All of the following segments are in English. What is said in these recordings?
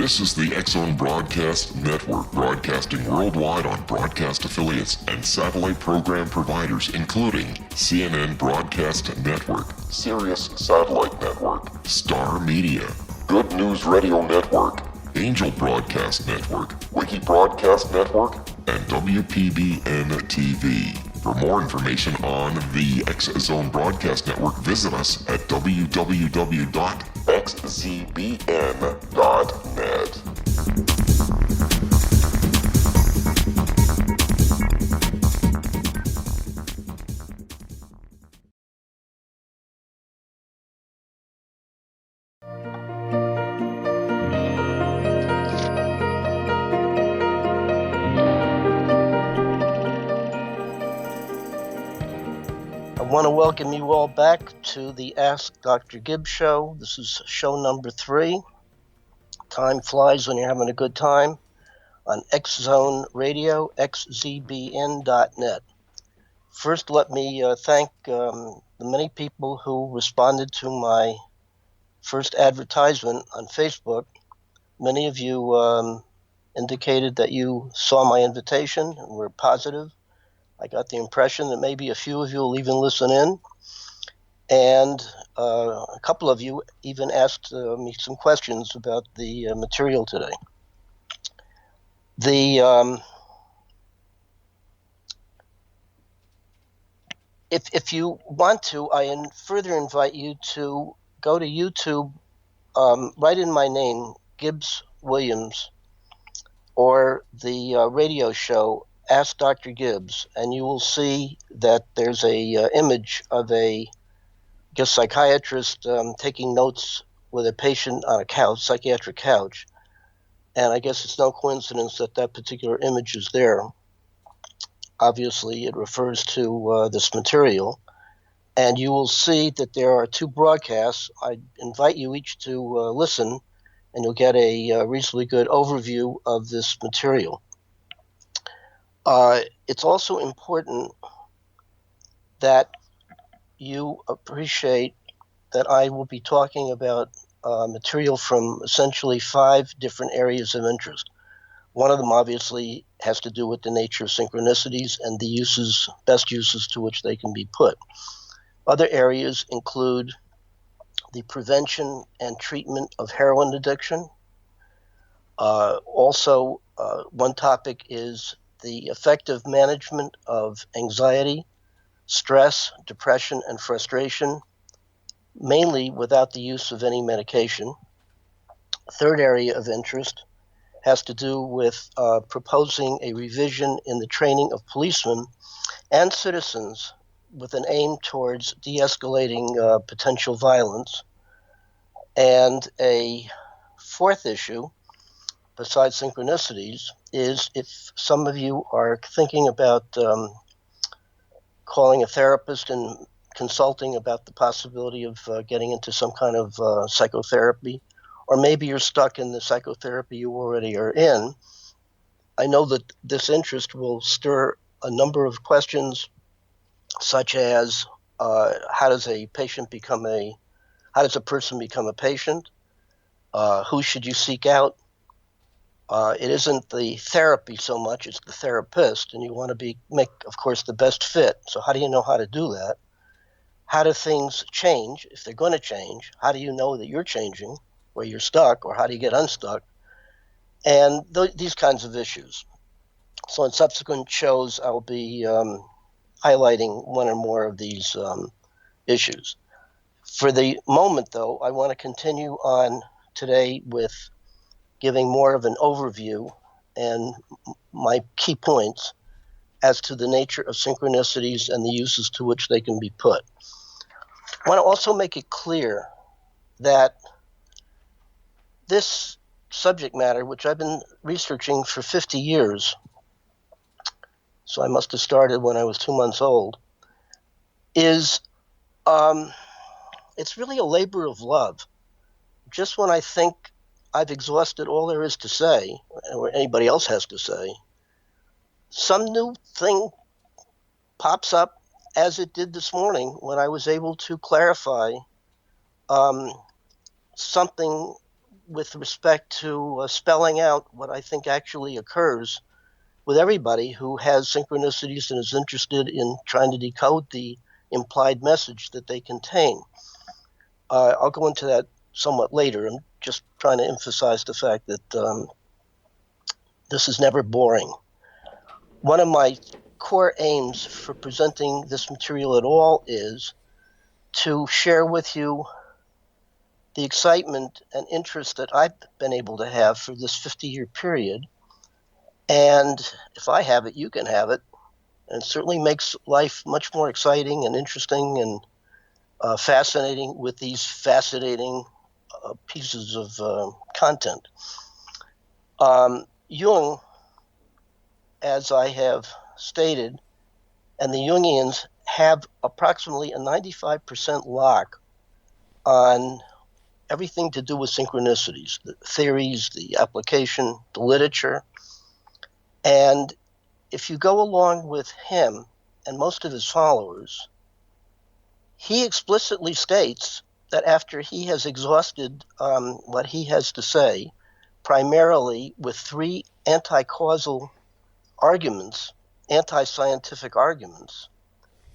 This is the X-Zone Broadcast Network, broadcasting worldwide on broadcast affiliates and satellite program providers, including CNN Broadcast Network, Sirius Satellite Network, Star Media, Good News Radio Network, Angel Broadcast Network, Wiki Broadcast Network, and WPBN TV. For more information on the X-Zone Broadcast Network, visit us at www.xzbn.net. I want to welcome you all back to the Ask Dr. Gibbs show. This is show number 3. Time flies when you're having a good time on X-Zone Radio, xzbn.net. First, let me thank the many people who responded to my first advertisement on Facebook. Many of you indicated that you saw my invitation and were positive. I got the impression that maybe a few of you will even listen in. And a couple of you even asked me some questions about the material today. If you want to, I further invite you to go to YouTube, write in my name, Gibbs Williams, or the radio show, Ask Dr. Gibbs, and you will see that there's a image of a psychiatrist taking notes with a patient on a couch, psychiatric couch, and I guess it's no coincidence that that particular image is there. Obviously, it refers to this material, and you will see that there are 2 broadcasts. I invite you each to listen, and you'll get a reasonably good overview of this material. It's also important that you appreciate that I will be talking about material from essentially 5 different areas of interest. One of them obviously has to do with the nature of synchronicities and the best uses to which they can be put. Other areas include the prevention and treatment of heroin addiction. Also, one topic is the effective management of anxiety, stress, depression, and frustration, mainly without the use of any medication. A third area of interest has to do with proposing a revision in the training of policemen and citizens with an aim towards de-escalating potential violence. And a fourth issue, besides synchronicities, is if some of you are thinking about calling a therapist and consulting about the possibility of getting into some kind of psychotherapy, or maybe you're stuck in the psychotherapy you already are in, I know that this interest will stir a number of questions, such as how does a person become a patient? Who should you seek out? It isn't the therapy so much, it's the therapist, and you want to make, of course, the best fit. So how do you know how to do that? How do things change? If they're going to change, how do you know that you're changing, or you're stuck, or how do you get unstuck? And these kinds of issues. So in subsequent shows, I'll be highlighting one or more of these issues. For the moment, though, I want to continue on today with giving more of an overview and my key points as to the nature of synchronicities and the uses to which they can be put. I want to also make it clear that this subject matter, which I've been researching for 50 years, so I must have started when I was 2 months old, is it's really a labor of love. Just when I think I've exhausted all there is to say, or anybody else has to say, some new thing pops up, as it did this morning when I was able to clarify something with respect to spelling out what I think actually occurs with everybody who has synchronicities and is interested in trying to decode the implied message that they contain. I'll go into that somewhat later. I'm just trying to emphasize the fact that this is never boring. One of my core aims for presenting this material at all is to share with you the excitement and interest that I've been able to have for this 50-year period. And if I have it, you can have it. And it certainly makes life much more exciting and interesting and fascinating with these fascinating pieces of content. Jung, as I have stated, and the Jungians have approximately a 95% lock on everything to do with synchronicities, the theories, the application, the literature. And if you go along with him and most of his followers, he explicitly states that after he has exhausted what he has to say, primarily with three anti-causal arguments, anti-scientific arguments,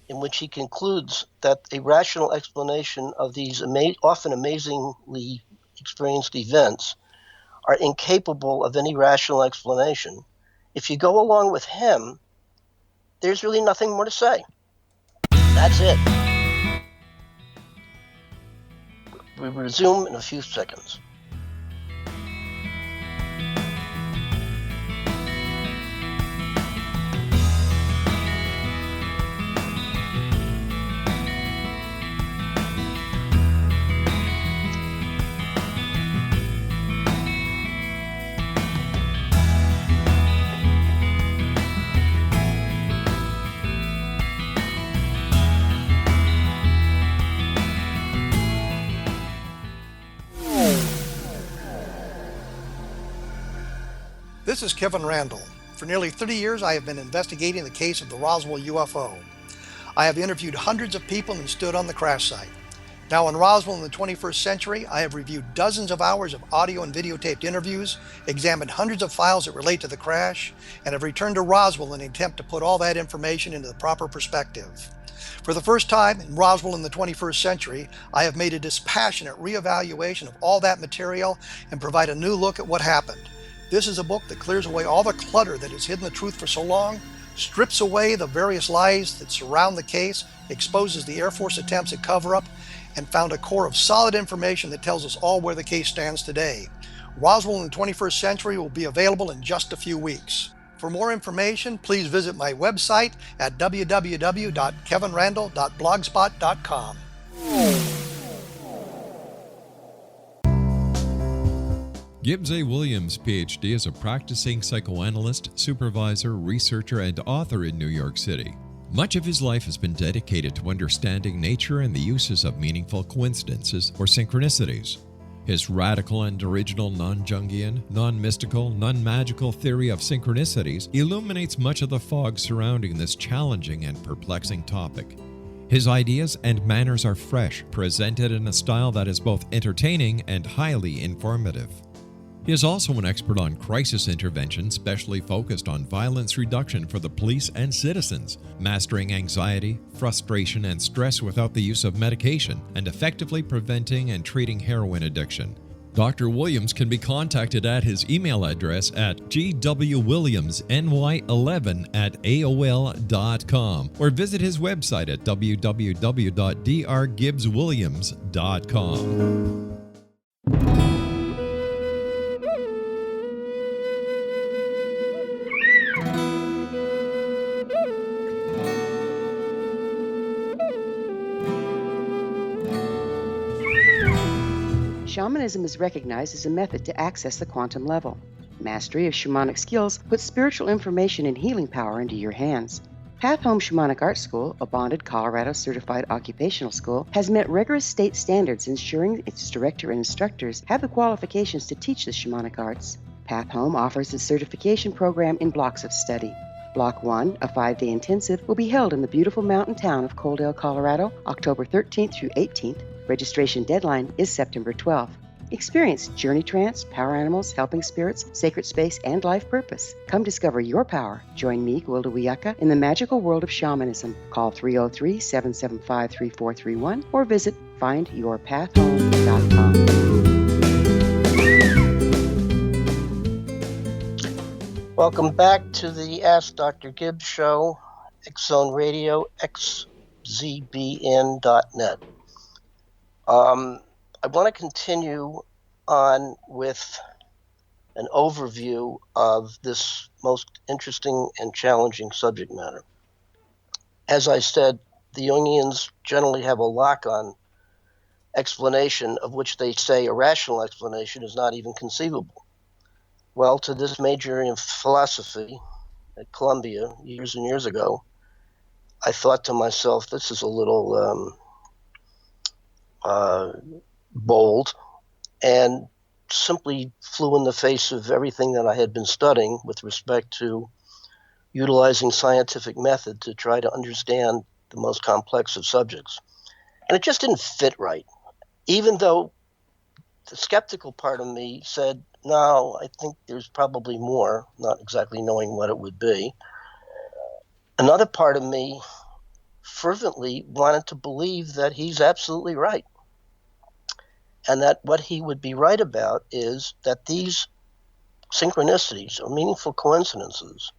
in which he concludes that a rational explanation of these often amazingly experienced events are incapable of any rational explanation. If you go along with him, there's really nothing more to say. That's it. We resume in a few seconds. This is Kevin Randall. For nearly 30 years, I have been investigating the case of the Roswell UFO. I have interviewed hundreds of people and stood on the crash site. Now in Roswell in the 21st century, I have reviewed dozens of hours of audio and videotaped interviews, examined hundreds of files that relate to the crash, and have returned to Roswell in an attempt to put all that information into the proper perspective. For the first time in Roswell in the 21st century, I have made a dispassionate reevaluation of all that material and provide a new look at what happened. This is a book that clears away all the clutter that has hidden the truth for so long, strips away the various lies that surround the case, exposes the Air Force attempts at cover-up, and found a core of solid information that tells us all where the case stands today. Roswell in the 21st century will be available in just a few weeks. For more information, please visit my website at www.kevinrandall.blogspot.com. Gibbs A. Williams, Ph.D., is a practicing psychoanalyst, supervisor, researcher, and author in New York City. Much of his life has been dedicated to understanding nature and the uses of meaningful coincidences or synchronicities. His radical and original non-Jungian, non-mystical, non-magical theory of synchronicities illuminates much of the fog surrounding this challenging and perplexing topic. His ideas and manners are fresh, presented in a style that is both entertaining and highly informative. He is also an expert on crisis intervention, specially focused on violence reduction for the police and citizens, mastering anxiety, frustration, and stress without the use of medication, and effectively preventing and treating heroin addiction. Dr. Williams can be contacted at his email address at gwwilliamsny11@aol.com or visit his website at www.drgibbswilliams.com. Shamanism is recognized as a method to access the quantum level. Mastery of shamanic skills puts spiritual information and healing power into your hands. Path Home Shamanic Art School, a bonded Colorado certified occupational school, has met rigorous state standards, ensuring its director and instructors have the qualifications to teach the shamanic arts. Path Home offers its certification program in blocks of study. Block 1, a 5-day intensive, will be held in the beautiful mountain town of Coaldale, Colorado, October 13th through 18th. Registration deadline is September 12th. Experience journey trance, power animals, helping spirits, sacred space, and life purpose. Come discover your power. Join me, Gwilda Wiyaka, in the magical world of shamanism. Call 303-775-3431 or visit findyourpathhome.com. Welcome back to the Ask Dr. Gibbs show, X-Zone Radio, xzbn.net. I want to continue on with an overview of this most interesting and challenging subject matter. As I said, the Jungians generally have a lock-on explanation of which they say a rational explanation is not even conceivable. Well, to this major in philosophy at Columbia years and years ago, I thought to myself, this is a little bold, and simply flew in the face of everything that I had been studying with respect to utilizing scientific method to try to understand the most complex of subjects. And it just didn't fit right, even though the skeptical part of me said, no, I think there's probably more, not exactly knowing what it would be. Another part of me fervently wanted to believe that he's absolutely right, and that what he would be right about is that these synchronicities or meaningful coincidences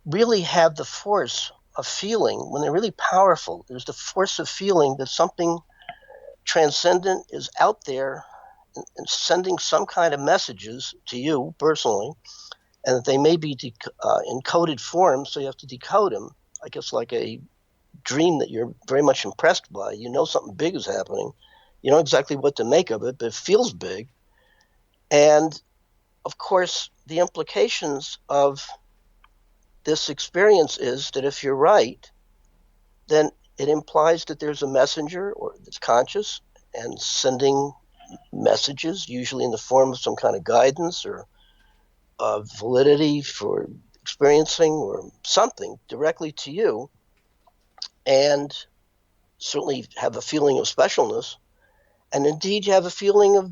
really have the force of feeling, when they're really powerful, there's the force of feeling that something transcendent is out there and sending some kind of messages to you personally, and that they may be in coded form, so you have to decode them. I guess like a dream that you're very much impressed by. You know something big is happening. You know exactly what to make of it, but it feels big. And, of course, the implications of this experience is that if you're right, then it implies that there's a messenger or that's conscious and sending messages, usually in the form of some kind of guidance or validity for experiencing or something directly to you, and certainly have a feeling of specialness, and indeed you have a feeling of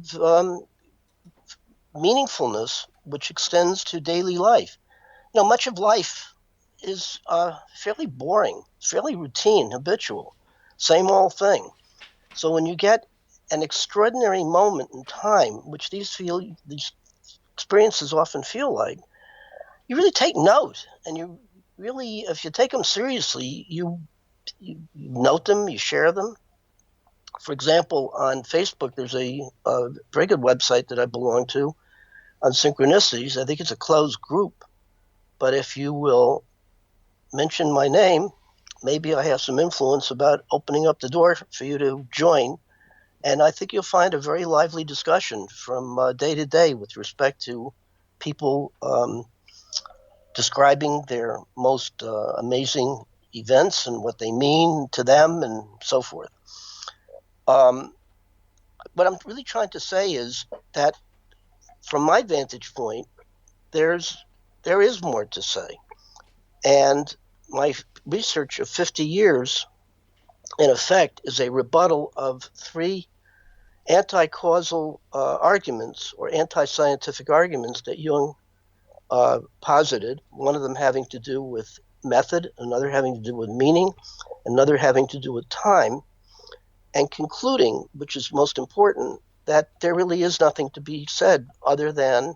meaningfulness which extends to daily life. You know, much of life is fairly boring, fairly routine, habitual, same old thing. So when you get an extraordinary moment in time, which these experiences often feel like, you really take note, and you really, if you take them seriously, you note them, you share them. For example, on Facebook, there's a very good website that I belong to on synchronicities. I think it's a closed group, but if you will mention my name, maybe I have some influence about opening up the door for you to join. And I think you'll find a very lively discussion from day to day with respect to people describing their most amazing events and what they mean to them and so forth. What I'm really trying to say is that from my vantage point, there is more to say. And my research of 50 years, in effect, is a rebuttal of three anti-causal arguments or anti-scientific arguments that Jung posited, one of them having to do with method, another having to do with meaning, another having to do with time, and concluding, which is most important, that there really is nothing to be said other than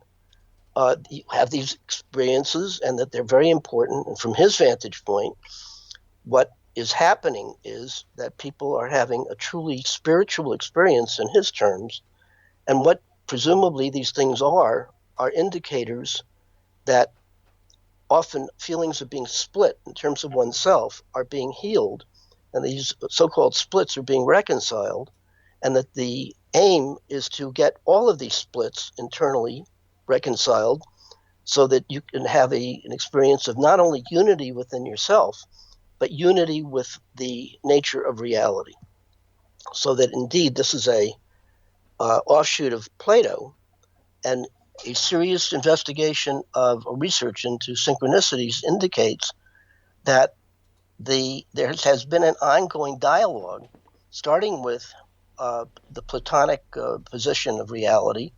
you have these experiences and that they're very important. And from his vantage point, what is happening is that people are having a truly spiritual experience in his terms, and what presumably these things are indicators that often feelings of being split in terms of oneself are being healed, and these so-called splits are being reconciled, and that the aim is to get all of these splits internally reconciled so that you can have an experience of not only unity within yourself, but unity with the nature of reality. So that indeed this is a offshoot of Plato, and a serious investigation of research into synchronicities indicates that there has been an ongoing dialogue, starting with the Platonic position of reality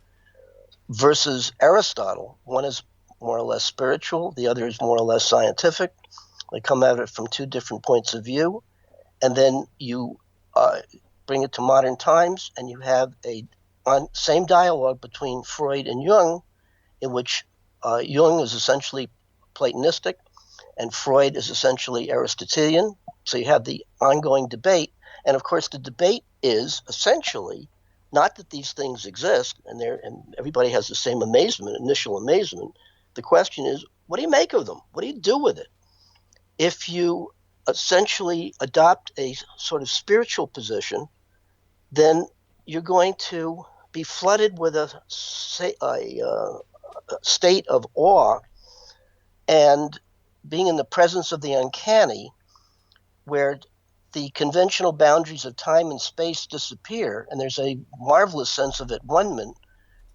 versus Aristotle. One is more or less spiritual, the other is more or less scientific. They come at it from two different points of view, and then you bring it to modern times, and you have a same dialogue between Freud and Jung, in which Jung is essentially Platonistic, and Freud is essentially Aristotelian. So you have the ongoing debate, and of course the debate is essentially not that these things exist, and everybody has the same initial amazement. The question is, what do you make of them? What do you do with it? If you essentially adopt a sort of spiritual position, then you're going to be flooded with a state of awe and being in the presence of the uncanny, where the conventional boundaries of time and space disappear, and there's a marvelous sense of at-one-ment,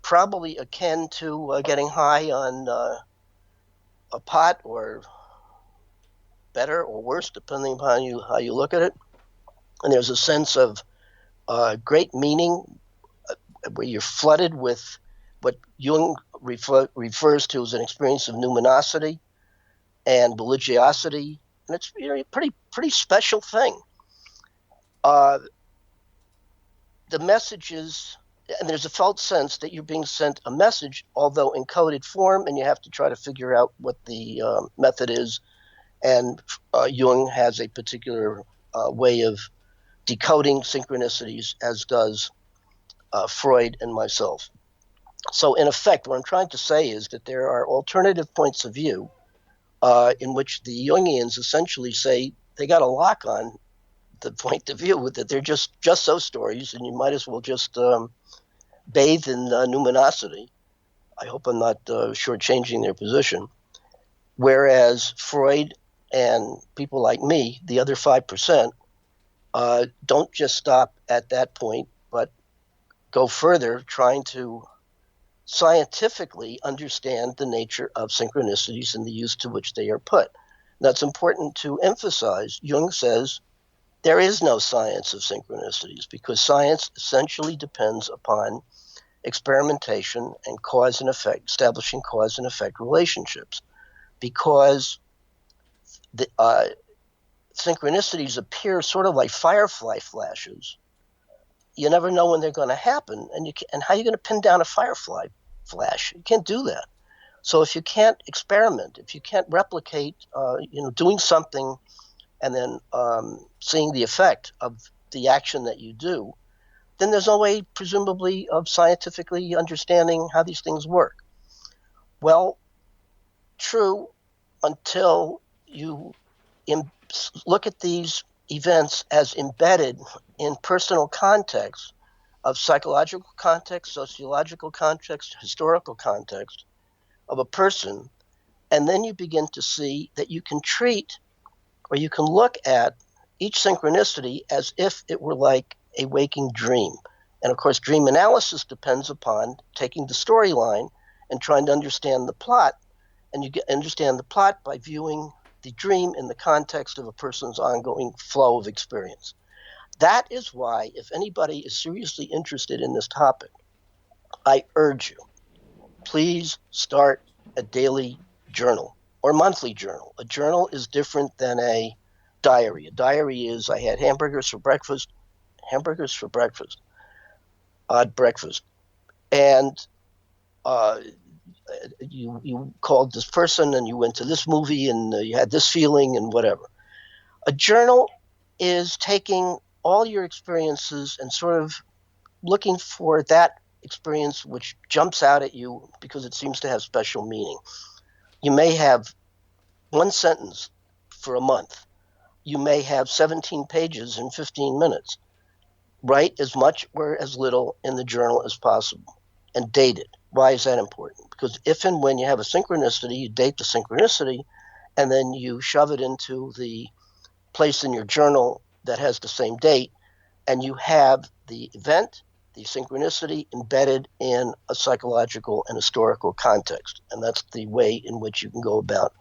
probably akin to getting high on a pot, or better or worse, depending upon how you look at it. And there's a sense of great meaning where you're flooded with what Jung refers to as an experience of numinosity and religiosity, and it's a pretty special thing. The messages, and there's a felt sense that you're being sent a message, although in coded form, and you have to try to figure out what the method is. And Jung has a particular way of decoding synchronicities, as does Freud and myself. So in effect, what I'm trying to say is that there are alternative points of view in which the Jungians essentially say they got a lock on the point of view, that they're just so stories, and you might as well just bathe in numinosity. I hope I'm not shortchanging their position. Whereas Freud and people like me, the other 5%, don't just stop at that point, but go further, trying to scientifically understand the nature of synchronicities and the use to which they are put. That's important to emphasize. Jung says there is no science of synchronicities, because science essentially depends upon experimentation and cause and effect, establishing cause and effect relationships. Because the synchronicities appear sort of like firefly flashes. You never know when they're going to happen, and how are you going to pin down a firefly flash? You can't do that. So if you can't experiment, if you can't replicate, doing something and then seeing the effect of the action that you do, then there's no way, presumably, of scientifically understanding how these things work. Well, true, until you look at these events as embedded in personal context of psychological context, sociological context, historical context of a person, and then you begin to see that you can treat, or you can look at each synchronicity as if it were like a waking dream. And of course, dream analysis depends upon taking the storyline and trying to understand the plot, and you understand the plot by viewing the dream in the context of a person's ongoing flow of experience. That is why, if anybody is seriously interested in this topic, I urge you, please start a daily journal or monthly journal. A journal is different than a diary. A diary is, I had hamburgers for breakfast, odd breakfast. And you called this person, and you went to this movie, and you had this feeling, and whatever. A journal is taking all your experiences and sort of looking for that experience which jumps out at you because it seems to have special meaning. You may have one sentence for a month. You may have 17 pages in 15 minutes. Write as much or as little in the journal as possible, and date it. Why is that important? Because if and when you have a synchronicity, you date the synchronicity, and then you shove it into the place in your journal that has the same date, and you have the event, the synchronicity, embedded in a psychological and historical context. And that's the way in which you can go about,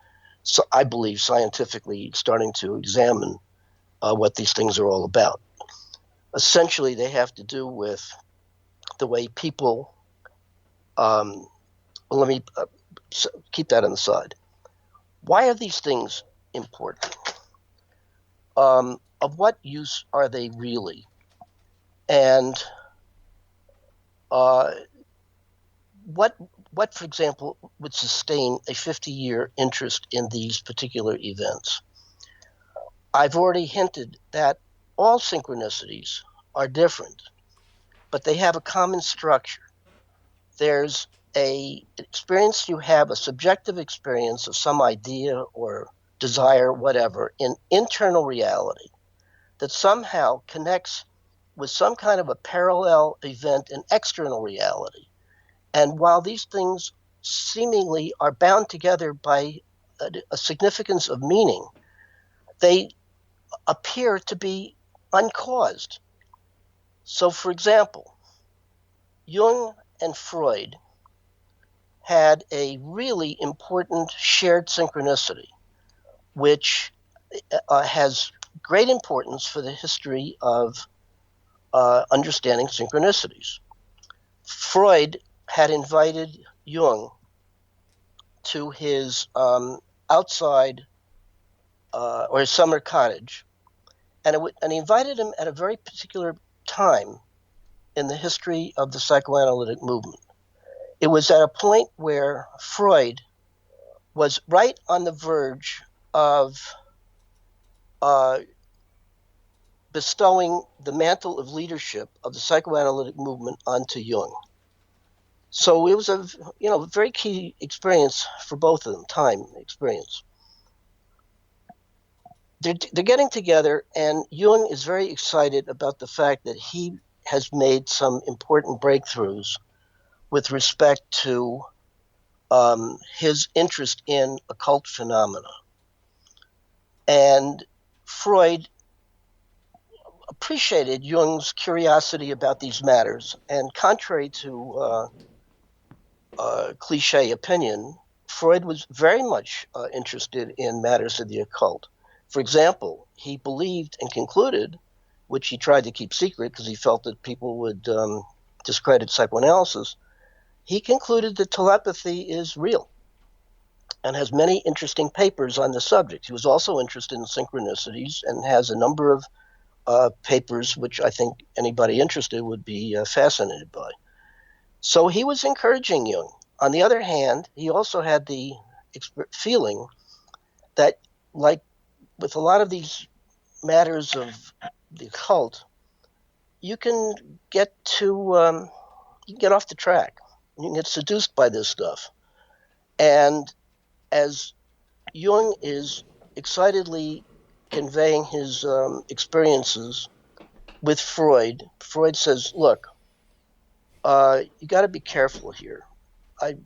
so I believe, scientifically starting to examine what these things are all about. essentially they have to do with the way people, let me keep that on the side. Why are these things important? Of what use are they really? And what, for example, would sustain a 50-year interest in these particular events? I've already hinted that all synchronicities are different, but they have a common structure. There's a experience you have, a subjective experience of some idea or desire, whatever, in internal reality that somehow connects with some kind of a parallel event in external reality. And while these things seemingly are bound together by a significance of meaning, they appear to be uncaused. So, for example, Jung and Freud had a really important shared synchronicity, which has great importance for the history of understanding synchronicities. Freud had invited Jung to his outside or his summer cottage, and he invited him at a very particular time in the history of the psychoanalytic movement. It was at a point where Freud was right on the verge of bestowing the mantle of leadership of the psychoanalytic movement onto Jung. So it was a very key experience for both of them, time experience. They're getting together, and Jung is very excited about the fact that he has made some important breakthroughs with respect to his interest in occult phenomena. And Freud appreciated Jung's curiosity about these matters, and contrary to cliche opinion, Freud was very much interested in matters of the occult. For example, he believed and concluded, which he tried to keep secret because he felt that people would discredit psychoanalysis, he concluded that telepathy is real and has many interesting papers on the subject. He was also interested in synchronicities and has a number of papers which I think anybody interested would be fascinated by. So he was encouraging Jung. On the other hand, he also had the feeling that, like with a lot of these matters of the occult, you can get off the track. You can get seduced by this stuff. And as Jung is excitedly conveying his experiences with Freud, Freud says, look, you got to be careful here. I'm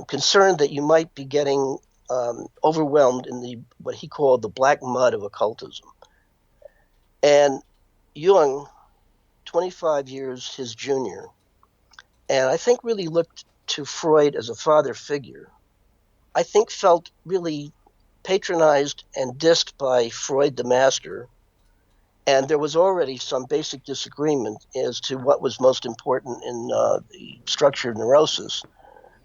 concerned that you might be getting overwhelmed in what he called the black mud of occultism. And Jung, 25 years his junior, and I think really looked to Freud as a father figure, I think felt really patronized and dissed by Freud the master, and there was already some basic disagreement as to what was most important in the structure of neurosis.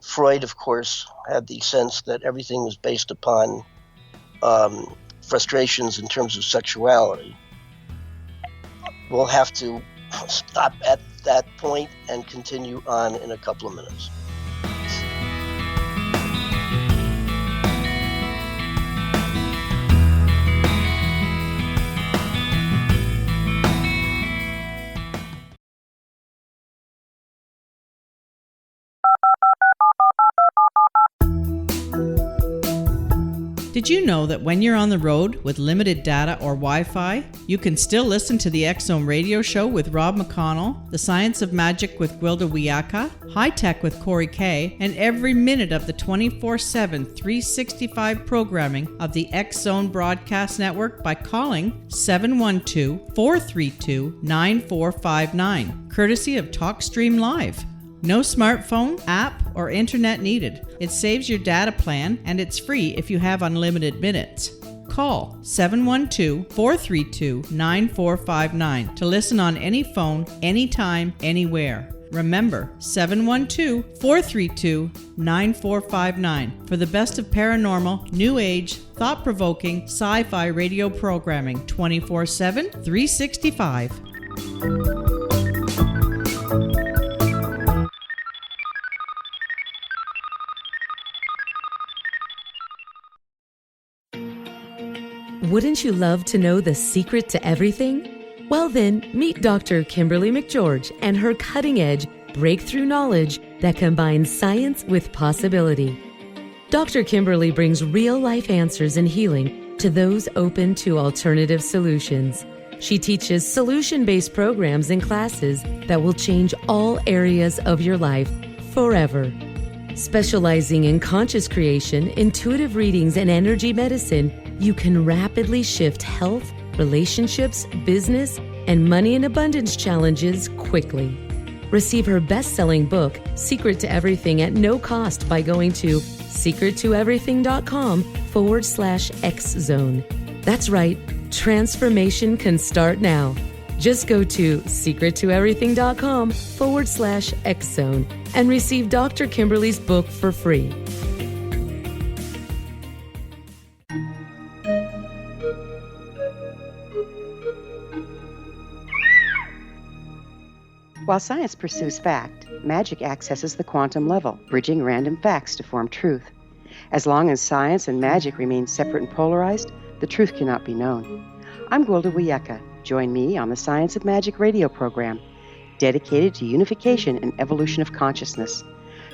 Freud, of course, had the sense that everything was based upon frustrations in terms of sexuality. We'll have to stop at that point and continue on in a couple of minutes. Did you know that when you're on the road with limited data or Wi-Fi, you can still listen to the X-Zone radio show with Rob McConnell, The Science of Magic with Gwilda Wiyaka, High Tech with Corey Kay, and every minute of the 24/7, 365 programming of the X-Zone Broadcast Network by calling 712-432-9459, courtesy of TalkStream Live. No smartphone, app, or internet needed. It saves your data plan, and it's free if you have unlimited minutes. call 712-432-9459 to listen on any phone, anytime, anywhere. Remember, 712-432-9459 for the best of paranormal, new age, thought-provoking, sci-fi radio programming 24/7, 365. Wouldn't you love to know the secret to everything? Well then, meet Dr. Kimberly McGeorge and her cutting-edge, breakthrough knowledge that combines science with possibility. Dr. Kimberly brings real-life answers and healing to those open to alternative solutions. She teaches solution-based programs and classes that will change all areas of your life forever. Specializing in conscious creation, intuitive readings, and energy medicine, you can rapidly shift health, relationships, business, and money and abundance challenges quickly. Receive her best-selling book, Secret to Everything, at no cost by going to secrettoeverything.com/X-Zone. That's right, transformation can start now. Just go to secrettoeverything.com/X-Zone and receive Dr. Kimberly's book for free. While science pursues fact, magic accesses the quantum level, bridging random facts to form truth. As long as science and magic remain separate and polarized, the truth cannot be known. I'm Gwilda Wiyaka. Join me on the Science of Magic radio program, dedicated to unification and evolution of consciousness.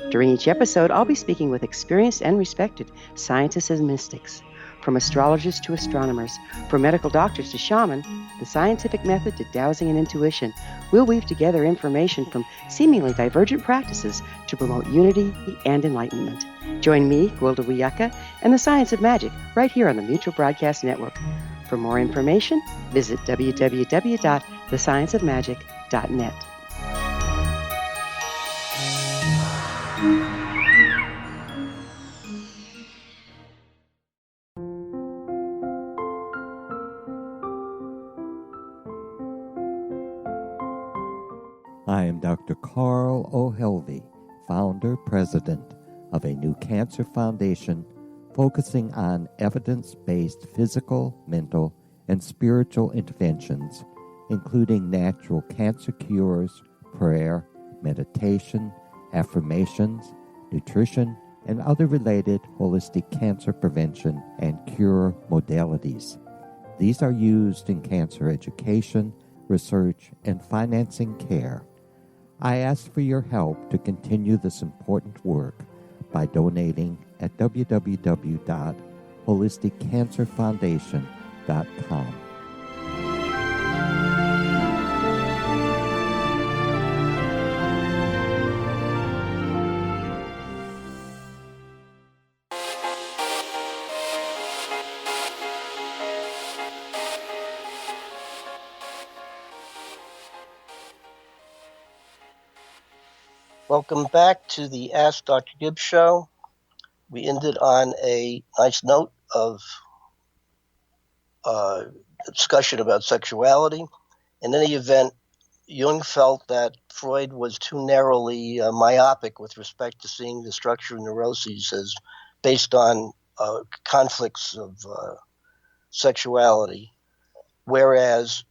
During each episode, I'll be speaking with experienced and respected scientists and mystics. From astrologers to astronomers, from medical doctors to shaman, the scientific method to dowsing and intuition, we'll weave together information from seemingly divergent practices to promote unity and enlightenment. Join me, Gwilda Wiyaka, and the Science of Magic right here on the Mutual Broadcast Network. For more information, visit www.thescienceofmagic.net. I am Dr. Carl O'Helvey, founder, president of a new cancer foundation focusing on evidence-based physical, mental, and spiritual interventions, including natural cancer cures, prayer, meditation, affirmations, nutrition, and other related holistic cancer prevention and cure modalities. These are used in cancer education, research, and financing care. I ask for your help to continue this important work by donating at www.holisticcancerfoundation.com. Welcome back to the Ask Dr. Gibbs show. We ended on a nice note of discussion about sexuality. In any event, Jung felt that Freud was too narrowly myopic with respect to seeing the structure of neuroses as based on conflicts of sexuality, whereas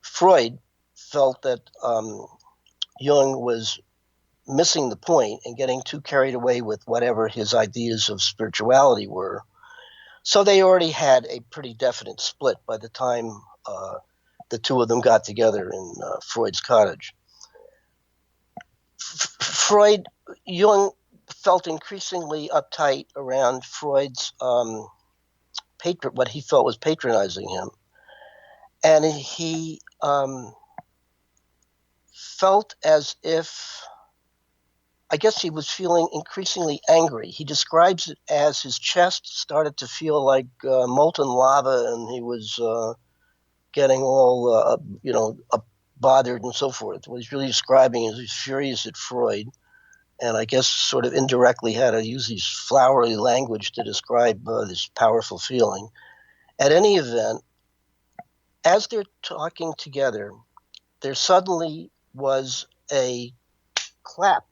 Freud felt that Jung was missing the point and getting too carried away with whatever his ideas of spirituality were. So they already had a pretty definite split by the time the two of them got together in Freud's cottage. Jung felt increasingly uptight around Freud's what he felt was patronizing him. And he felt as if, I guess he was feeling increasingly angry. He describes it as his chest started to feel like molten lava, and he was getting all, bothered and so forth. What he's really describing is he's furious at Freud and I guess sort of indirectly had to use these flowery language to describe this powerful feeling. At any event, as they're talking together, there suddenly was a clap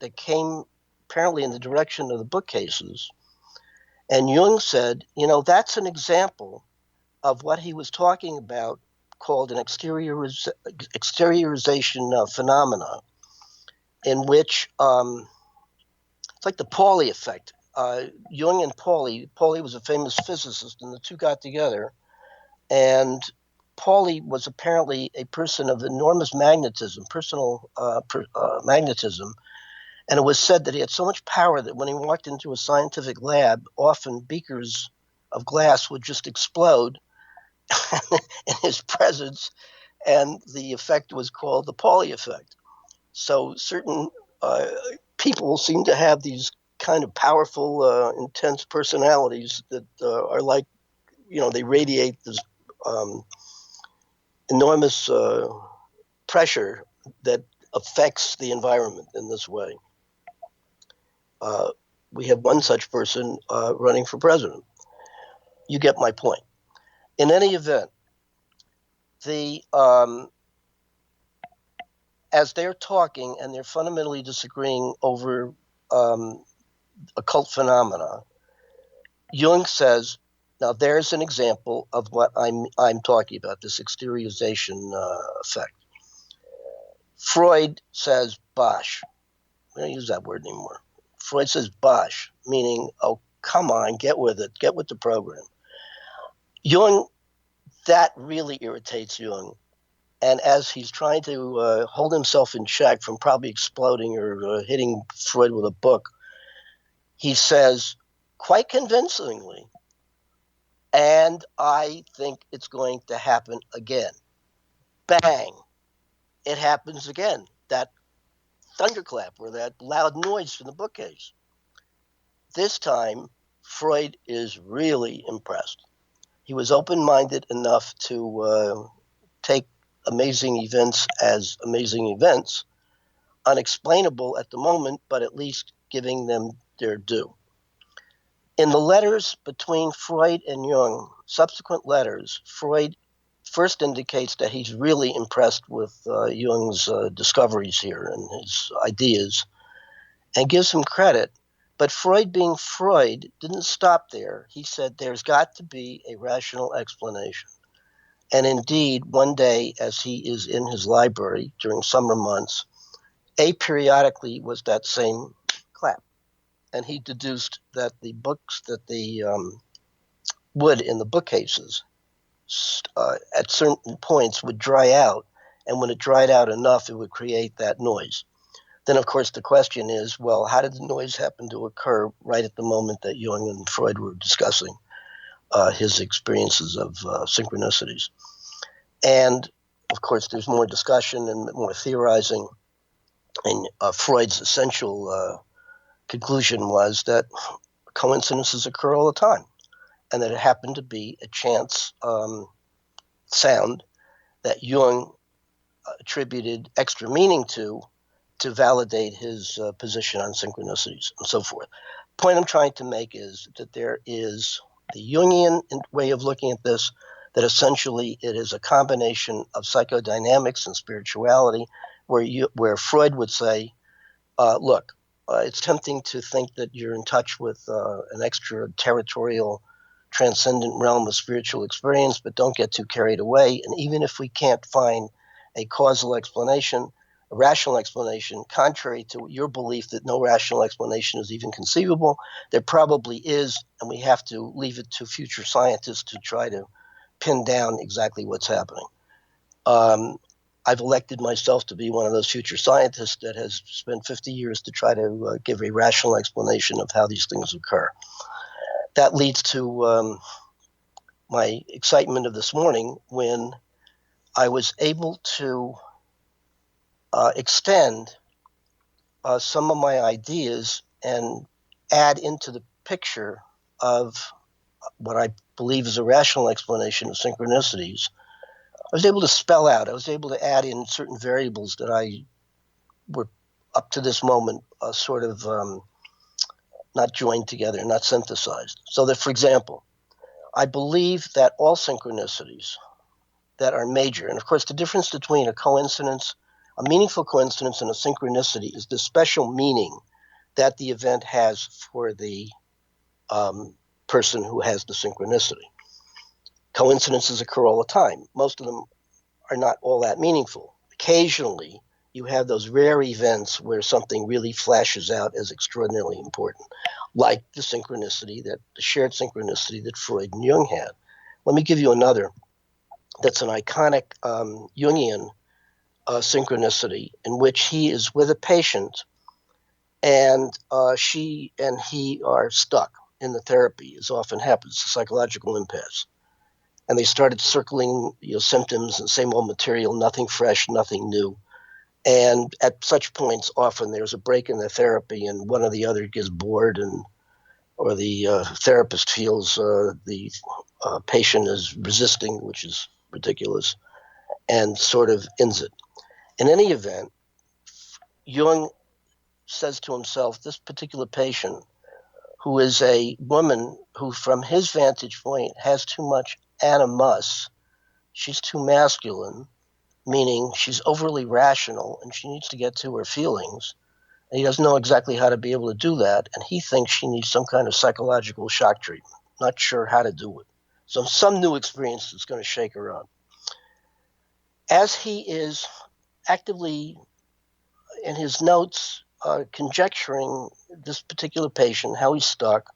that came apparently in the direction of the bookcases. And Jung said, that's an example of what he was talking about called an exteriorization phenomena, in which it's like the Pauli effect. Jung and Pauli was a famous physicist, and the two got together. And Pauli was apparently a person of enormous magnetism, personal magnetism. And it was said that he had so much power that when he walked into a scientific lab, often beakers of glass would just explode in his presence. And the effect was called the Pauli effect. So certain people seem to have these kind of powerful, intense personalities that are like, they radiate this enormous pressure that affects the environment in this way. We have one such person running for president. You get my point. In any event, as they're talking and they're fundamentally disagreeing over occult phenomena, Jung says, now there's an example of what I'm talking about, this exteriorization effect. Freud says bosh. We don't use that word anymore. Freud says bosh, meaning, oh, come on, get with it, get with the program. Jung, that really irritates Jung. And as he's trying to hold himself in check from probably exploding or hitting Freud with a book, he says quite convincingly, and I think it's going to happen again. Bang! It happens again. That thunderclap or that loud noise from the bookcase. This time, Freud is really impressed. He was open-minded enough to take amazing events as amazing events, unexplainable at the moment, but at least giving them their due. In the letters between Freud and Jung, subsequent letters, Freud first indicates that he's really impressed with Jung's discoveries here and his ideas, and gives him credit. But Freud, being Freud, didn't stop there. He said there's got to be a rational explanation. And indeed, one day, as he is in his library during summer months, aperiodically was that same clap. And he deduced that the books that the wood in the bookcases at certain points would dry out. And when it dried out enough, it would create that noise. Then, of course, the question is, well, how did the noise happen to occur right at the moment that Jung and Freud were discussing his experiences of synchronicities? And, of course, there's more discussion and more theorizing. And Freud's essential conclusion was that coincidences occur all the time, and that it happened to be a chance sound that Jung attributed extra meaning to validate his position on synchronicities and so forth. The point I'm trying to make is that there is the Jungian way of looking at this, that essentially it is a combination of psychodynamics and spirituality, where Freud would say, look, it's tempting to think that you're in touch with an extraterritorial, transcendent realm of spiritual experience, but don't get too carried away. And even if we can't find a causal explanation, a rational explanation, contrary to your belief that no rational explanation is even conceivable, there probably is, and we have to leave it to future scientists to try to pin down exactly what's happening. I've elected myself to be one of those future scientists that has spent 50 years to try to give a rational explanation of how these things occur. That leads to my excitement of this morning when I was able to extend some of my ideas and add into the picture of what I believe is a rational explanation of synchronicities. I was able to spell out, I was able to add in certain variables that I were up to this moment sort of not joined together, not synthesized. So that, for example, I believe that all synchronicities that are major, and of course the difference between a coincidence, a meaningful coincidence, and a synchronicity is the special meaning that the event has for the person who has the synchronicity. Coincidences occur all the time. Most of them are not all that meaningful. Occasionally, you have those rare events where something really flashes out as extraordinarily important, like the shared synchronicity that Freud and Jung had. Let me give you another that's an iconic Jungian synchronicity in which he is with a patient and she and he are stuck in the therapy, as often happens, a psychological impasse. And they started circling symptoms and same old material, nothing fresh, nothing new. And at such points, often there's a break in the therapy and one or the other gets bored, or the therapist feels the patient is resisting, which is ridiculous, and sort of ends it. In any event, Jung says to himself, this particular patient, who is a woman who, from his vantage point, has too much animus, she's too masculine, meaning she's overly rational and she needs to get to her feelings. And he doesn't know exactly how to be able to do that. And he thinks she needs some kind of psychological shock treatment. Not sure how to do it. So some new experience that's going to shake her up. As he is actively in his notes conjecturing this particular patient, how he's stuck,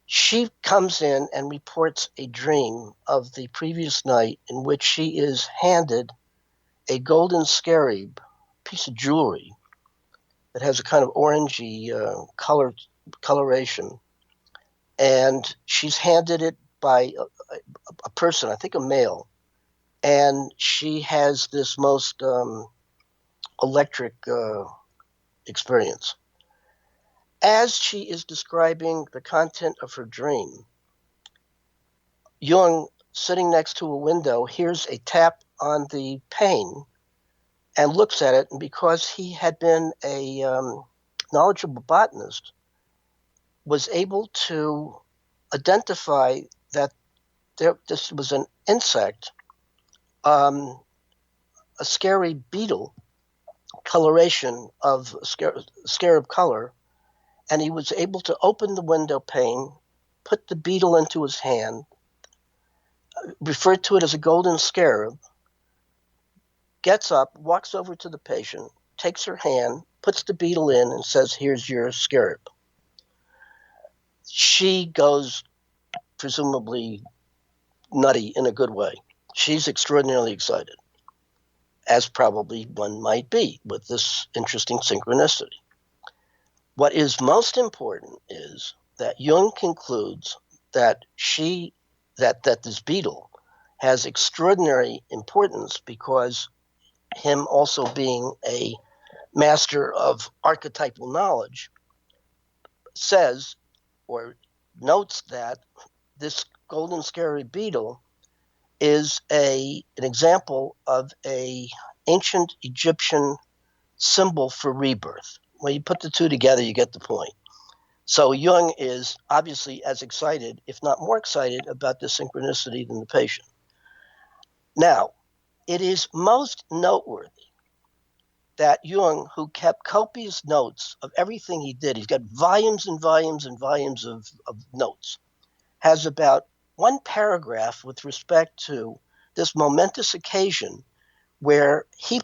she comes in and reports a dream of the previous night in which she is handed a golden scarab, piece of jewelry that has a kind of orangey coloration. And she's handed it by a person, I think a male. And she has this most electric experience. As she is describing the content of her dream, Jung, sitting next to a window, hears a tap on the pane and looks at it. And because he had been a knowledgeable botanist, was able to identify that this was an insect, a scary beetle coloration of scarab color. And he was able to open the window pane, put the beetle into his hand, referred to it as a golden scarab, gets up, walks over to the patient, takes her hand, puts the beetle in, and says, "Here's your scarab." She goes presumably nutty in a good way. She's extraordinarily excited, as probably one might be with this interesting synchronicity. What is most important is that Jung concludes that this beetle has extraordinary importance because him also being a master of archetypal knowledge says or notes that this golden scarab beetle is an example of an ancient Egyptian symbol for rebirth. When you put the two together, you get the point. So Jung is obviously as excited, if not more excited, about this synchronicity than the patient. Now, it is most noteworthy that Jung, who kept copious notes of everything he did, he's got volumes and volumes and volumes of notes, has about one paragraph with respect to this momentous occasion where he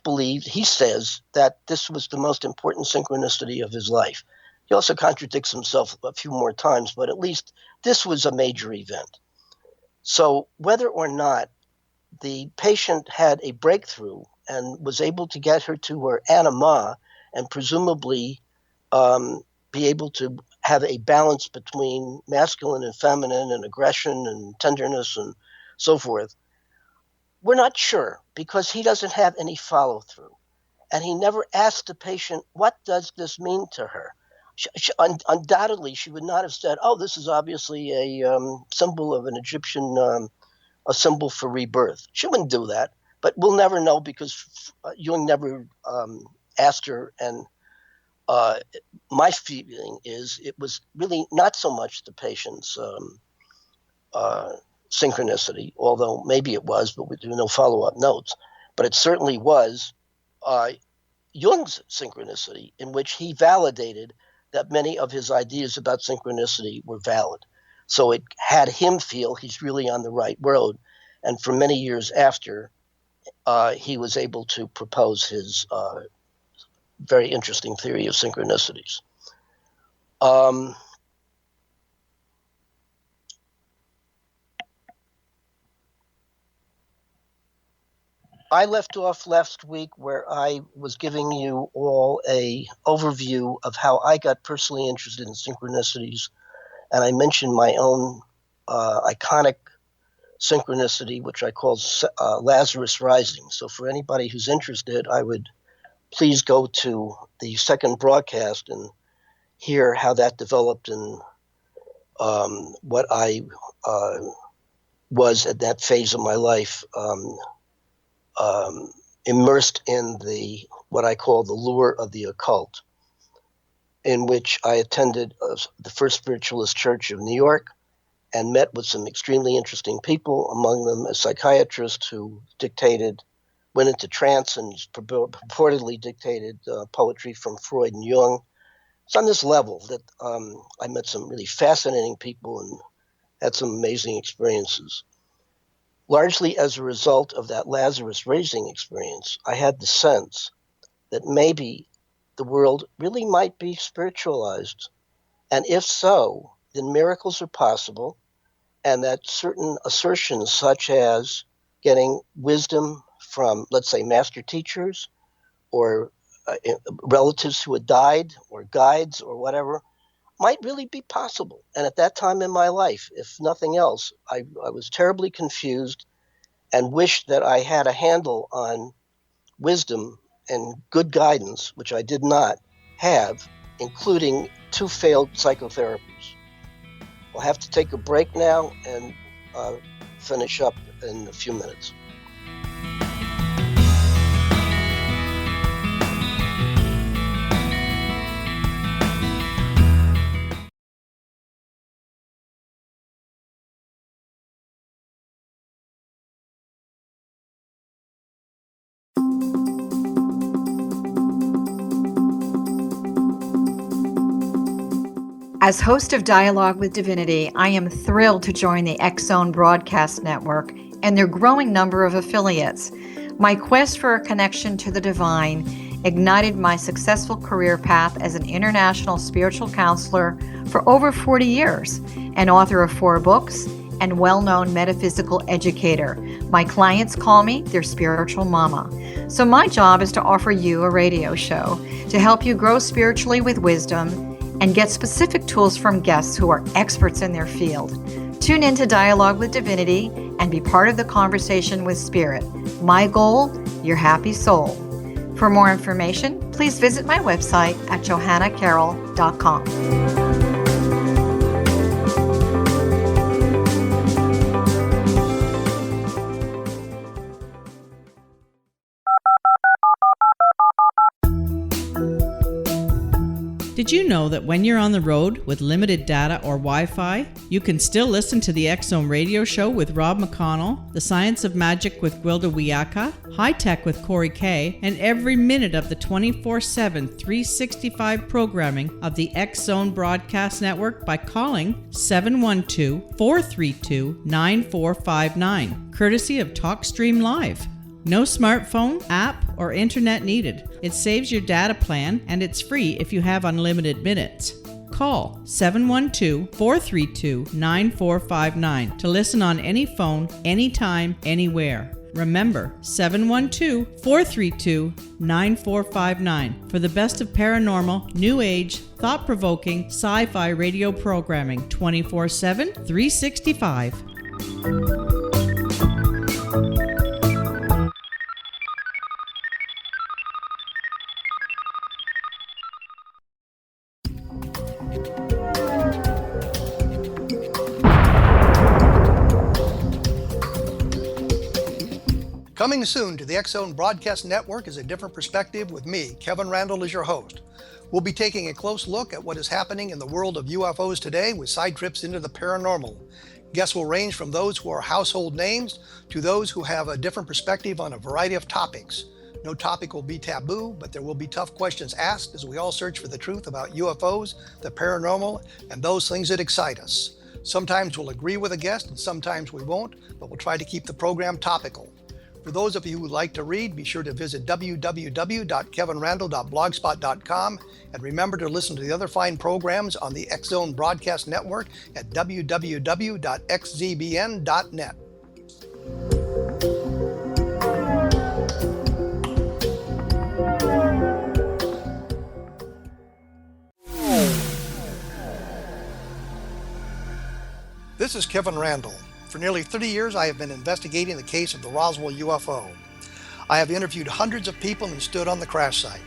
says that this was the most important synchronicity of his life. He also contradicts himself a few more times, but at least this was a major event. So whether or not the patient had a breakthrough and was able to get her to her anima and presumably be able to have a balance between masculine and feminine and aggression and tenderness and so forth, we're not sure because he doesn't have any follow-through. And he never asked the patient, what does this mean to her? Undoubtedly, she would not have said, oh, this is obviously a symbol of an Egyptian, a symbol for rebirth. She wouldn't do that, but we'll never know because Jung never asked her, and my feeling is it was really not so much the patient's synchronicity, although maybe it was, but we do no follow-up notes. But it certainly was Jung's synchronicity, in which he validated that many of his ideas about synchronicity were valid. So it had him feel he's really on the right road. And for many years after, he was able to propose his very interesting theory of synchronicities. I left off last week where I was giving you all a overview of how I got personally interested in synchronicities, and I mentioned my own iconic synchronicity, which I call Lazarus Rising. So for anybody who's interested, I would please go to the second broadcast and hear how that developed and what I was at that phase of my life, immersed in what I call the lure of the occult, in which I attended the First Spiritualist Church of New York and met with some extremely interesting people, among them a psychiatrist who went into trance and purportedly dictated poetry from Freud and Jung. It's on this level that I met some really fascinating people and had some amazing experiences. Largely as a result of that Lazarus Rising experience, I had the sense that maybe the world really might be spiritualized. And if so, then miracles are possible, and that certain assertions such as getting wisdom from, let's say, master teachers or relatives who had died or guides or whatever might really be possible. And at that time in my life, if nothing else, I was terribly confused and wished that I had a handle on wisdom and good guidance, which I did not have, including 2 failed psychotherapies. We'll have to take a break now and finish up in a few minutes. As host of Dialogue with Divinity, I am thrilled to join the X-Zone Broadcast Network and their growing number of affiliates. My quest for a connection to the divine ignited my successful career path as an international spiritual counselor for over 40 years, an author of 4 books, and well-known metaphysical educator. My clients call me their spiritual mama. So my job is to offer you a radio show to help you grow spiritually with wisdom and get specific tools from guests who are experts in their field. Tune in to Dialogue with Divinity and be part of the conversation with Spirit. My goal, your happy soul. For more information, please visit my website at johannacarroll.com. Did you know that when you're on the road with limited data or Wi-Fi, you can still listen to the X-Zone radio show with Rob McConnell, The Science of Magic with Gwilda Wiyaka, High Tech with Corey Kay, and every minute of the 24/7, 365 programming of the X-Zone Broadcast Network by calling 712-432-9459, courtesy of TalkStream Live. No smartphone, app, or internet needed. It saves your data plan, and it's free if you have unlimited minutes. Call 712-432-9459 to listen on any phone, anytime, anywhere. Remember, 712-432-9459 for the best of paranormal, new age, thought-provoking, sci-fi radio programming 24/7, 365. Coming soon to the X-Zone Broadcast Network is A Different Perspective with me, Kevin Randall, as your host. We'll be taking a close look at what is happening in the world of UFOs today with side trips into the paranormal. Guests will range from those who are household names to those who have a different perspective on a variety of topics. No topic will be taboo, but there will be tough questions asked as we all search for the truth about UFOs, the paranormal, and those things that excite us. Sometimes we'll agree with a guest and sometimes we won't, but we'll try to keep the program topical. For those of you who would like to read, be sure to visit www.kevinrandall.blogspot.com and remember to listen to the other fine programs on the X-Zone Broadcast Network at www.xzbn.net. This is Kevin Randall. For nearly 30 years, I have been investigating the case of the Roswell UFO. I have interviewed hundreds of people and stood on the crash site.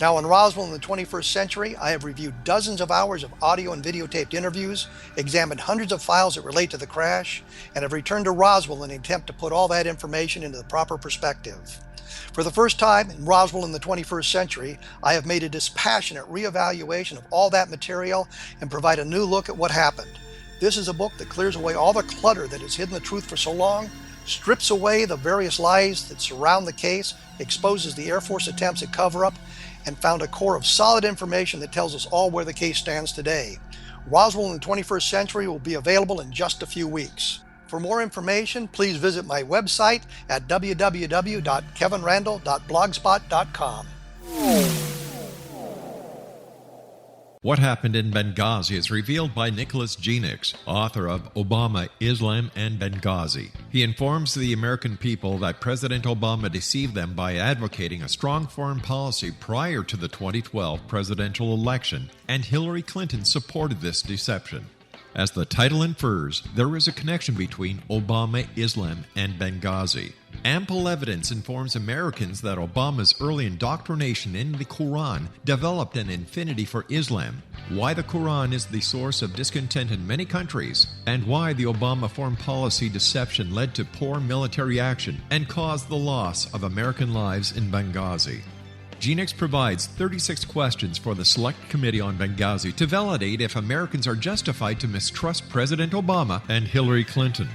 Now in Roswell in the 21st century, I have reviewed dozens of hours of audio and videotaped interviews, examined hundreds of files that relate to the crash, and have returned to Roswell in an attempt to put all that information into the proper perspective. For the first time in Roswell in the 21st century, I have made a dispassionate reevaluation of all that material and provide a new look at what happened. This is a book that clears away all the clutter that has hidden the truth for so long, strips away the various lies that surround the case, exposes the Air Force attempts at cover-up, and found a core of solid information that tells us all where the case stands today. Roswell in the 21st century will be available in just a few weeks. For more information, please visit my website at www.kevinrandall.blogspot.com. What Happened in Benghazi is revealed by Nicholas Genix, author of Obama, Islam, and Benghazi. He informs the American people that President Obama deceived them by advocating a strong foreign policy prior to the 2012 presidential election, and Hillary Clinton supported this deception. As the title infers, there is a connection between Obama, Islam, and Benghazi. Ample evidence informs Americans that Obama's early indoctrination in the Quran developed an affinity for Islam, why the Quran is the source of discontent in many countries, and why the Obama foreign policy deception led to poor military action and caused the loss of American lives in Benghazi. Genix provides 36 questions for the Select Committee on Benghazi to validate if Americans are justified to mistrust President Obama and Hillary Clinton.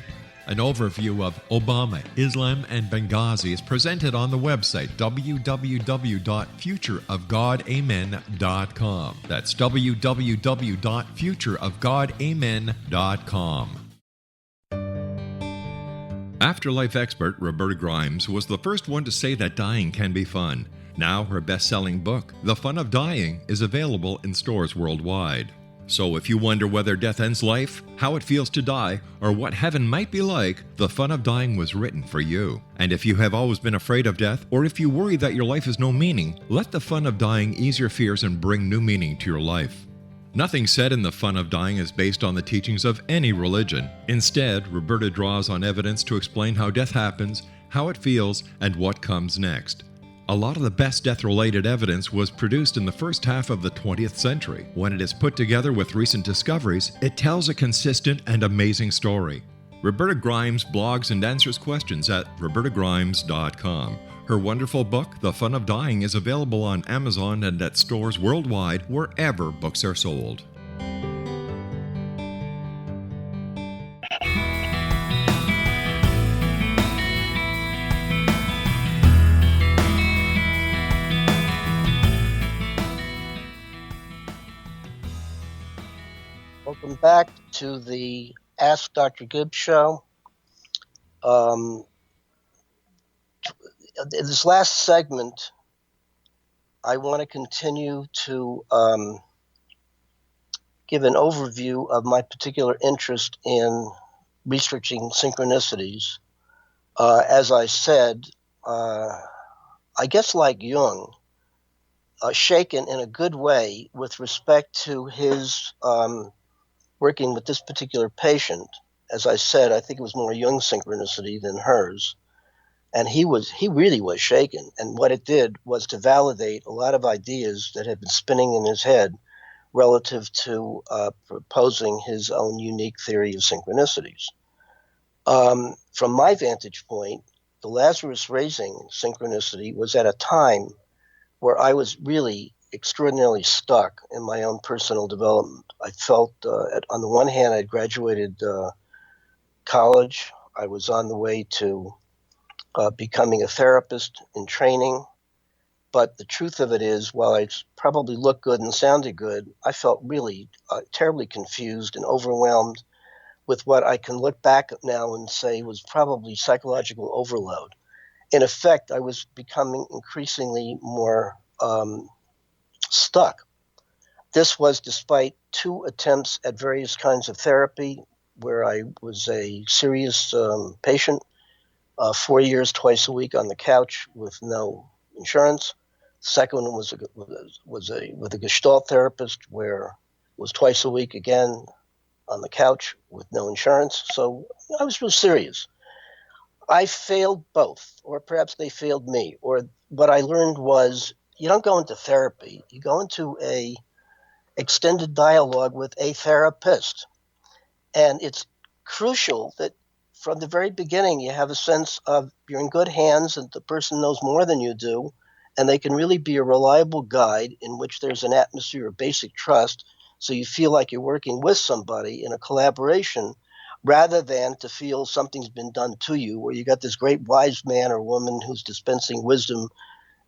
An overview of Obama, Islam, and Benghazi is presented on the website www.futureofgodamen.com. That's www.futureofgodamen.com. Afterlife expert Roberta Grimes was the first one to say that dying can be fun. Now her best-selling book, The Fun of Dying, is available in stores worldwide. So if you wonder whether death ends life, how it feels to die, or what heaven might be like, The Fun of Dying was written for you. And if you have always been afraid of death, or if you worry that your life has no meaning, let The Fun of Dying ease your fears and bring new meaning to your life. Nothing said in The Fun of Dying is based on the teachings of any religion. Instead, Roberta draws on evidence to explain how death happens, how it feels, and what comes next. A lot of the best death-related evidence was produced in the first half of the 20th century. When it is put together with recent discoveries, it tells a consistent and amazing story. Roberta Grimes blogs and answers questions at robertagrimes.com. Her wonderful book, The Fun of Dying, is available on Amazon and at stores worldwide wherever books are sold. Welcome back to the Ask Dr. Gibbs show. In this last segment, I want to continue to give an overview of my particular interest in researching synchronicities. As I said, I guess like Jung, shaken in a good way with respect to his working with this particular patient. As I said, I think it was more Jung's synchronicity than hers. And he really was shaken. And what it did was to validate a lot of ideas that had been spinning in his head relative to proposing his own unique theory of synchronicities. From my vantage point, the Lazarus raising synchronicity was at a time where I was really extraordinarily stuck in my own personal development. I felt, on the one hand, I'd graduated college. I was on the way to becoming a therapist in training. But the truth of it is, while I probably looked good and sounded good, I felt really terribly confused and overwhelmed with what I can look back at now and say was probably psychological overload. In effect, I was becoming increasingly more stuck. This was despite 2 attempts at various kinds of therapy where I was a serious patient, 4 years, twice a week on the couch with no insurance. Second one was with a Gestalt therapist where it was twice a week again on the couch with no insurance. So I was real serious. I failed both, or perhaps they failed me. Or what I learned was you don't go into therapy. You go into a extended dialogue with a therapist. And it's crucial that from the very beginning you have a sense of you're in good hands and the person knows more than you do, and they can really be a reliable guide in which there's an atmosphere of basic trust, so you feel like you're working with somebody in a collaboration rather than to feel something's been done to you, where you got this great wise man or woman who's dispensing wisdom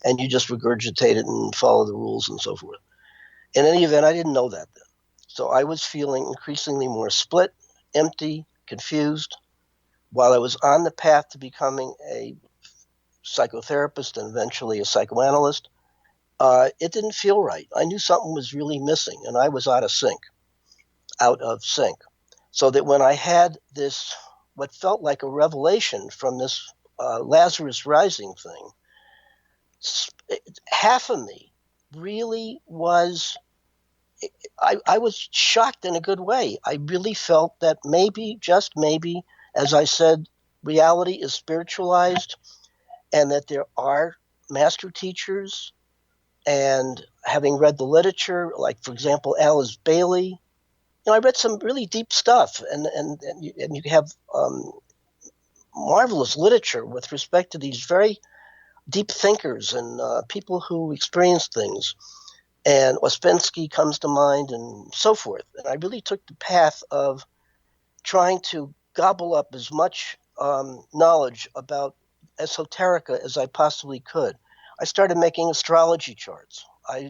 and you just regurgitate it and follow the rules and so forth. In any event, I didn't know that then. So I was feeling increasingly more split, empty, confused. While I was on the path to becoming a psychotherapist and eventually a psychoanalyst, it didn't feel right. I knew something was really missing, and I was out of sync. So that when I had this, what felt like a revelation from this Lazarus Rising thing, half of me really was, I was shocked in a good way. I really felt that maybe, just maybe, as I said, reality is spiritualized and that there are master teachers. And having read the literature, like, for example, Alice Bailey, I read some really deep stuff, and you have marvelous literature with respect to these very deep thinkers and people who experience things. And Ouspensky comes to mind and so forth. And I really took the path of trying to gobble up as much knowledge about esoterica as I possibly could. I started making astrology charts. I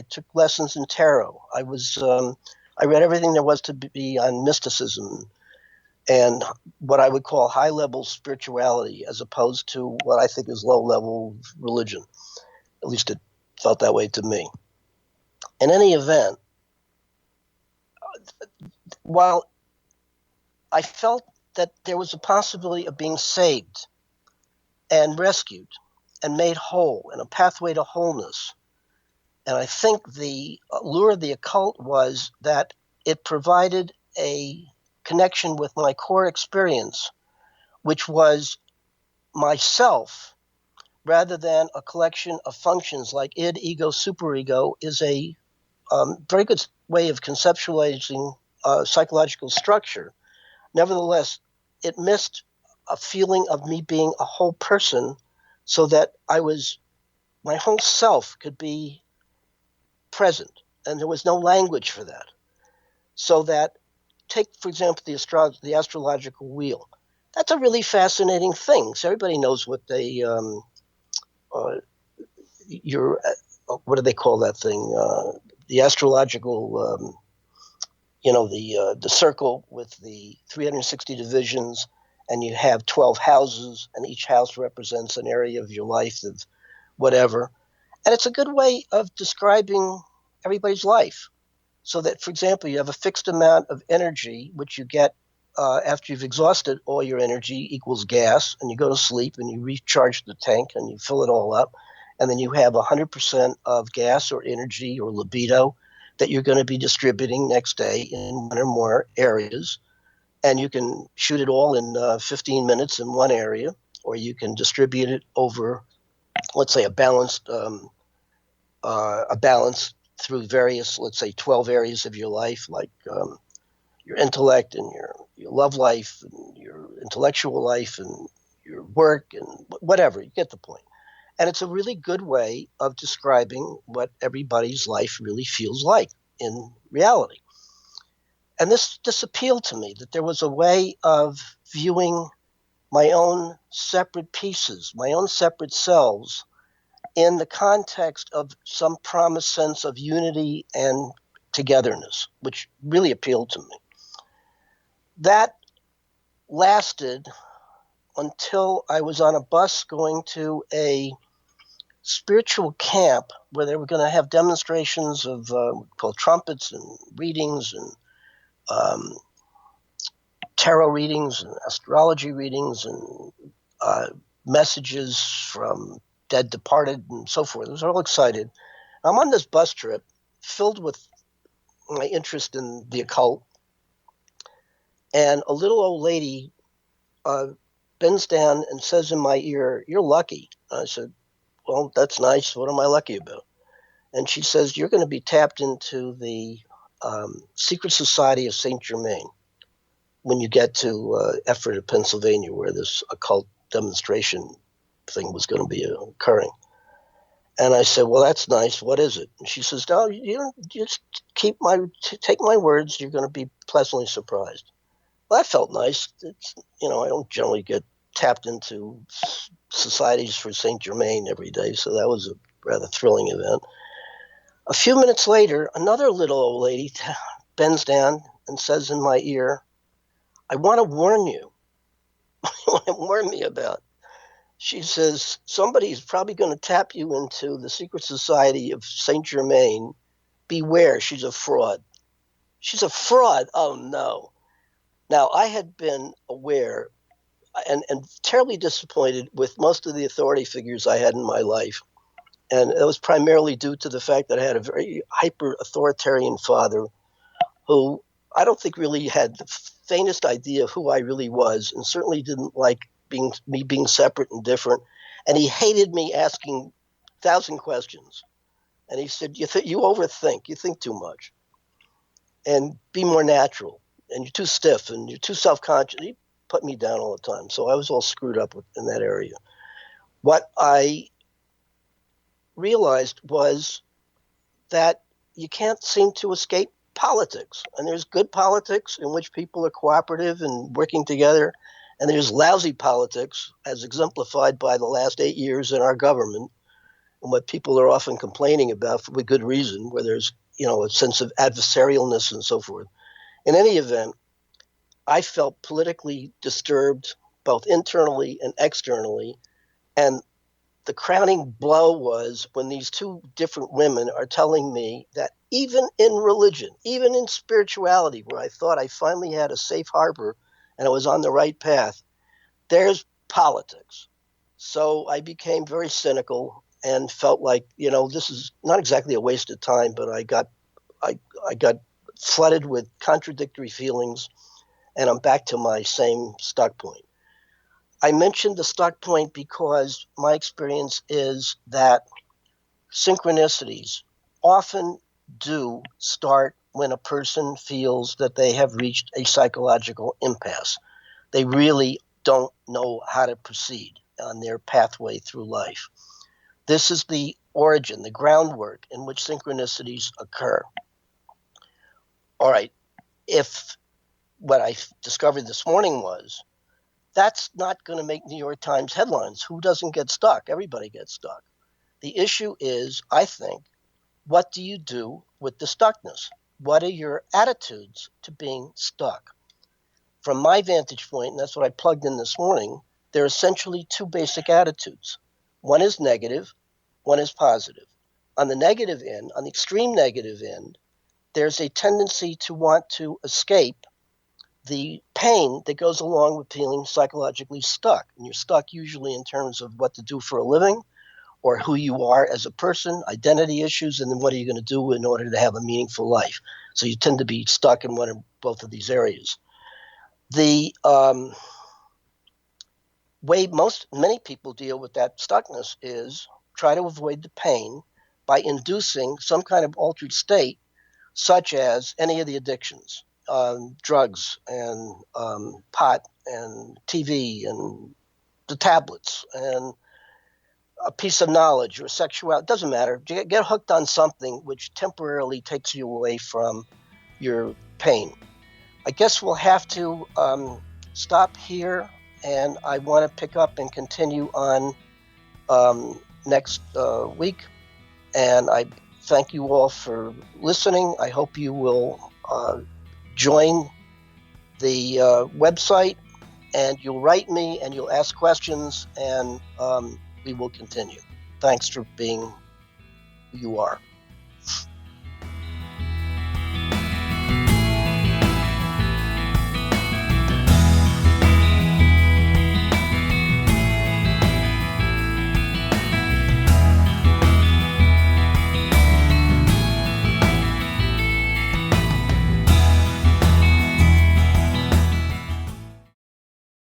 took lessons in tarot. I read everything there was to be on mysticism and what I would call high-level spirituality, as opposed to what I think is low-level religion. At least it felt that way to me. In any event, while I felt that there was a possibility of being saved and rescued and made whole and a pathway to wholeness, and I think the allure of the occult was that it provided a connection with my core experience, which was myself, rather than a collection of functions like id, ego, superego, is a very good way of conceptualizing psychological structure. Nevertheless, it missed a feeling of me being a whole person, so that my whole self could be present, and there was no language for that. So that, take, for example, the astrological wheel. That's a really fascinating thing. So everybody knows what what do they call that thing? The astrological, the circle with the 360 divisions, and you have 12 houses, and each house represents an area of your life of whatever. And it's a good way of describing everybody's life. So that, for example, you have a fixed amount of energy, which you get after you've exhausted all your energy equals gas, and you go to sleep and you recharge the tank and you fill it all up. And then you have 100% of gas or energy or libido that you're going to be distributing next day in one or more areas. And you can shoot it all in 15 minutes in one area, or you can distribute it over, let's say, a balance through various, let's say, 12 areas of your life, like your intellect and your love life and your intellectual life and your work and whatever. You get the point. And it's a really good way of describing what everybody's life really feels like in reality. And this appealed to me, that there was a way of viewing my own separate pieces, my own separate selves, in the context of some promised sense of unity and togetherness, which really appealed to me. That lasted until I was on a bus going to a spiritual camp where they were going to have demonstrations of called trumpets and readings and tarot readings and astrology readings and messages from dead departed and so forth. I was all excited. I'm on this bus trip filled with my interest in the occult, and a little old lady bends down and says in my ear, "You're lucky." I said, "Well, that's nice. What am I lucky about?" And she says, "You're going to be tapped into the Secret Society of St. Germain when you get to Ephrata, Pennsylvania, where this occult demonstration thing was going to be occurring." And I said, "Well, that's nice. What is it?" And she says, "No, you just take my words. You're going to be pleasantly surprised." Well, that felt nice. It's, I don't generally get tapped into societies for St. Germain every day, so that was a rather thrilling event. A few minutes later, another little old lady bends down and says in my ear, "I want to warn you." What to warn me about? She says, "Somebody's probably going to tap you into the Secret Society of St. Germain. Beware, she's a fraud." She's a fraud? Oh, no. Now, I had been aware and terribly disappointed with most of the authority figures I had in my life. And it was primarily due to the fact that I had a very hyper-authoritarian father who I don't think really had the faintest idea of who I really was, and certainly didn't like me being separate and different. And he hated me asking 1,000 questions. And he said, you overthink, you think too much. And be more natural. And you're too stiff and you're too self-conscious. He put me down all the time. So I was all screwed up in that area. What I realized was that you can't seem to escape politics. And there's good politics in which people are cooperative and working together. And there's lousy politics, as exemplified by the last 8 years in our government, and what people are often complaining about for good reason, where there's a sense of adversarialness and so forth. In any event, I felt politically disturbed, both internally and externally. And the crowning blow was when these two different women are telling me that even in religion, even in spirituality, where I thought I finally had a safe harbor and I was on the right path, there's politics. So I became very cynical and felt like, this is not exactly a waste of time, but I got flooded with contradictory feelings, and I'm back to my same stuck point. I mentioned the stuck point because my experience is that synchronicities often do start when a person feels that they have reached a psychological impasse. They really don't know how to proceed on their pathway through life. This is the origin, the groundwork in which synchronicities occur. All right, if what I discovered this morning was that's not going to make New York Times headlines. Who doesn't get stuck? Everybody gets stuck. The issue is, I think, what do you do with the stuckness? What are your attitudes to being stuck? From my vantage point, and that's what I plugged in this morning, there are essentially two basic attitudes. One is negative, one is positive. On the negative end, on the extreme negative end, there's a tendency to want to escape the pain that goes along with feeling psychologically stuck. And you're stuck usually in terms of what to do for a living or who you are as a person, identity issues, and then what are you going to do in order to have a meaningful life. So you tend to be stuck in one or both of these areas. The way many people deal with that stuckness is try to avoid the pain by inducing some kind of altered state, such as any of the addictions. Drugs and pot and TV and the tablets and a piece of knowledge or sexuality, it doesn't matter. Get hooked on something which temporarily takes you away from your pain. I guess we'll have to stop here, and I want to pick up and continue on next week. And I thank you all for listening. I hope you will join the website, and you'll write me and you'll ask questions, and we will continue. Thanks for being who you are.